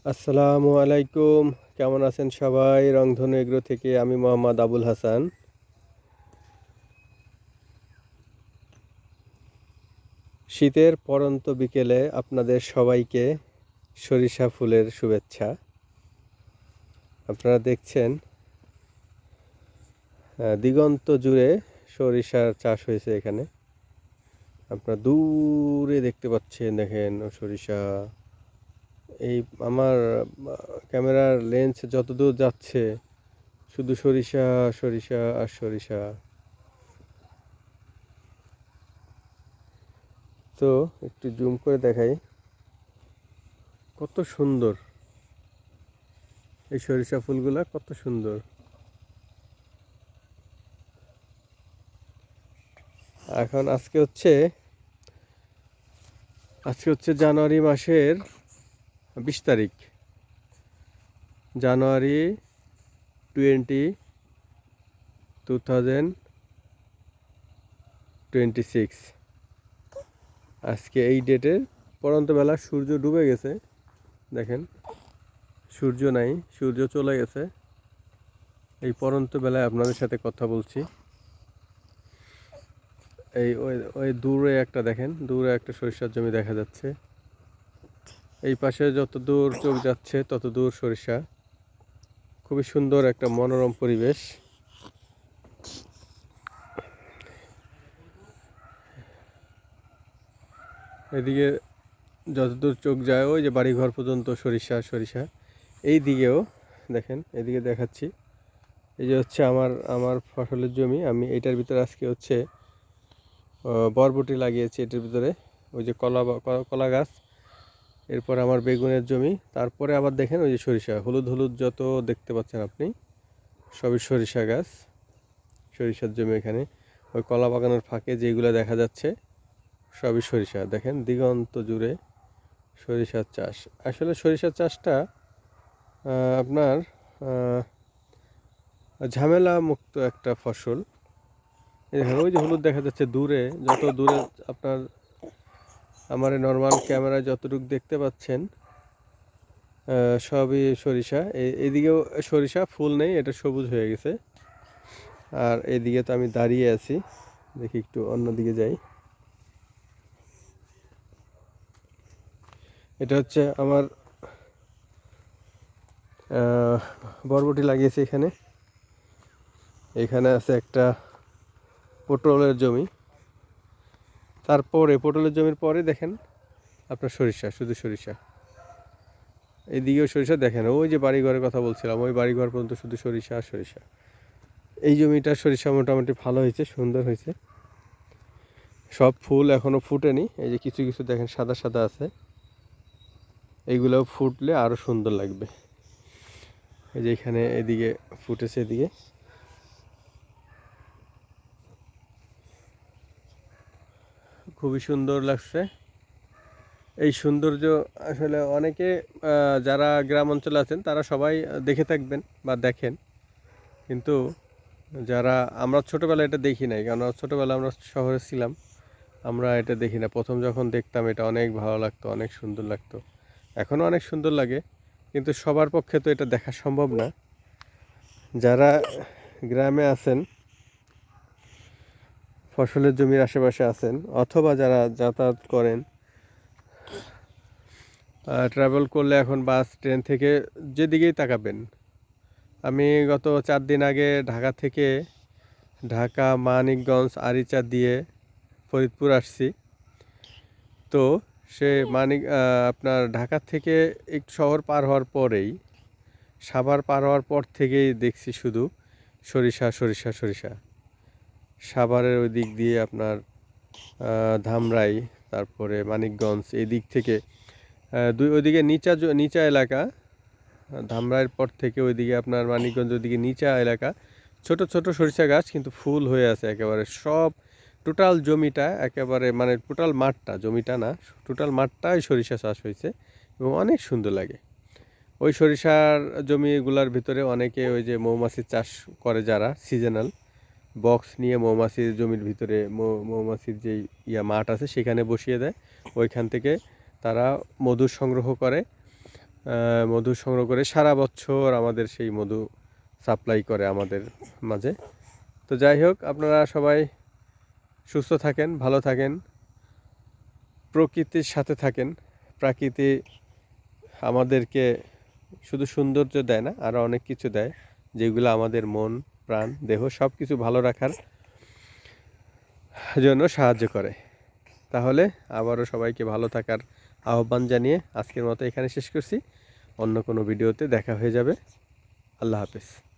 আসসালামু আলাইকুম। কেমন আছেন সবাই? রংধনু এগ্রো থেকে আমি মোহাম্মদ আবুল হাসান। শীতের পড়ন্ত বিকেলে আপনাদের সবাইকে সরিষা ফুলের শুভেচ্ছা। আপনারা দেখছেন দিগন্ত জুড়ে সরিষার চাষ হয়েছে এখানে। আপনারা দূরে দেখতে পাচ্ছেন, দেখেন সরিষা। এই আমার ক্যামেরার লেন্স যতদূর যাচ্ছে শুধু সরিষা, সরিষা আর সরিষা। তো একটু জুম করে দেখাই, কত সুন্দর এই সরিষা ফুলগুলা, কত সুন্দর। এখন আজকে হচ্ছে জানুয়ারি মাসের 20 তারিখ, জানুয়ারি 2026। আজকে এই ডেটে পড়ন্ত বেলা সূর্য ডুবে গেছে, দেখেন সূর্য নাই, সূর্য চলে গেছে। এই পড়ন্ত বেলায় আপনাদের সাথে কথা বলছি। এই ওই ওই দূরে একটা দেখেন, দূরে একটা সরিষার জমি দেখা যাচ্ছে। এই পাশে যত দূর চোখ যাচ্ছে তত দূর সরিষা। খুবই সুন্দর একটা মনোরম পরিবেশ। এদিকে যতদূর চোখ যায় ওই যে বাড়িঘর পর্যন্ত সরিষা সরিষা। এই দিকেও দেখেন, এদিকে দেখাচ্ছি। এই যে হচ্ছে আমার আমার ফসলের জমি। আমি এটার ভিতরে আজকে হচ্ছে বরবটি লাগিয়েছি এটার ভিতরে। ওই যে কলা গাছ, এরপর আমার বেগুনের জমি, তারপরে আবার দেখেন ওই যে সরিষা, হলুদ হলুদ যত দেখতে পাচ্ছেন আপনি সবই সরিষা গাছ, সরিষার জমি এখানে। ওই কলা বাগানের ফাঁকে যেগুলো দেখা যাচ্ছে সবই সরিষা। দেখেন দিগন্ত জুড়ে সরিষার চাষ। আসলে সরিষার চাষটা আপনার ঝামেলা মুক্ত একটা ফসল। দেখেন ওই যে হলুদ দেখা যাচ্ছে দূরে, যত দূরে আপনার আমার নর্মাল ক্যামেরায় যতটুকু দেখতে পাচ্ছেন সবই সরিষা। এইদিকেও সরিষা, ফুল নেই, এটা সবুজ হয়ে গেছে। আর এইদিকে তো আমি দাঁড়িয়ে আছি, দেখি একটু অন্যদিকে যাই। এটা হচ্ছে আমার বরবটি লাগিয়েছি এখানে। এখানে আছে একটা পটলের জমি, তারপরে পটলের জমির পরে দেখেন আপনার সরিষা, শুধু সরিষা। এইদিকেও সরিষা, দেখেন ওই যে বাড়িঘরের কথা বলছিলাম, ওই বাড়িঘর পর্যন্ত শুধু সরিষা আর সরিষা। এই জমিটার সরিষা মোটামুটি ভালো হয়েছে, সুন্দর হয়েছে। সব ফুল এখনও ফুটেনি, এই যে কিছু কিছু দেখেন সাদা সাদা আছে, এইগুলোও ফুটলে আরও সুন্দর লাগবে। এই যে এখানে এদিকে ফুটেছে, এদিকে খুবই সুন্দর লাগছে। এই সৌন্দর্য আসলে অনেকে যারা গ্রাম অঞ্চলে আছেন তারা সবাই দেখে থাকবেন বা দেখেন, কিন্তু যারা আমরা ছোটোবেলায় এটা দেখি নাই, কারণ ছোটোবেলা আমরা শহরে ছিলাম, আমরা এটা দেখি না। প্রথম যখন দেখতাম এটা অনেক ভালো লাগতো, অনেক সুন্দর লাগতো, এখনও অনেক সুন্দর লাগে, কিন্তু সবার পক্ষে তো এটা দেখা সম্ভব না। যারা গ্রামে আছেন, ফসলের জমির আশেপাশে আছেন, অথবা যারা যাতায়াত করেন, ট্রাভেল করলে এখন বাস ট্রেন থেকে যেদিকেই তাকাবেন। আমি গত 4 দিন আগে ঢাকা মানিকগঞ্জ আরিচা দিয়ে ফরিদপুর আসছি। তো আপনার ঢাকা থেকে একটু শহর পার হওয়ার পরেই, সাভার পার হওয়ার পর থেকেই দেখছি শুধু সরিষা সরিষা সরিষা। সাভারের ওই দিক দিয়ে আপনার ধামরাই, তারপরে মানিকগঞ্জ, এই দিক থেকে ওইদিকে নিচা এলাকা, ধামরাইয়ের পর থেকে ওইদিকে আপনার মানিকগঞ্জ ওইদিকে নিচা এলাকা, ছোট ছোট সরিষা গাছ, কিন্তু ফুল হয়ে আছে একেবারে সব। টোটাল জমিটা একেবারে, মানে টোটাল মাঠটা, জমিটা না, টোটাল মাঠটাই সরিষা চাষ হয়েছে এবং অনেক সুন্দর লাগে। ওই সরিষার জমিগুলোর ভিতরে অনেকে ওই যে মৌমাছি চাষ করে, যারা সিজনাল বক্স নিয়ে মৌমাছির জমির ভিতরে মৌমাছির যে মাঠ আছে সেখানে বসিয়ে দেয়, ওইখান থেকে তারা মধু সংগ্রহ করে, মধু সংগ্রহ করে সারা বছর আমাদের সেই মধু সাপ্লাই করে আমাদের মাঝে। তো যাই হোক, আপনারা সবাই সুস্থ থাকেন, ভালো থাকেন, প্রকৃতির সাথে থাকেন। প্রকৃতি আমাদেরকে শুধু সৌন্দর্য দেয় না, আরও অনেক কিছু দেয়, যেগুলো আমাদের মন, প্রাণ, দেহ সব কিছু ভালো রাখার জন্য সাহায্য করে। তাহলে আবারও সবাইকে ভালো থাকার আহ্বান জানিয়ে আজকের মতো এখানে শেষ করছি। অন্য কোনো ভিডিওতে দেখা হয়ে যাবে। আল্লাহ হাফেজ।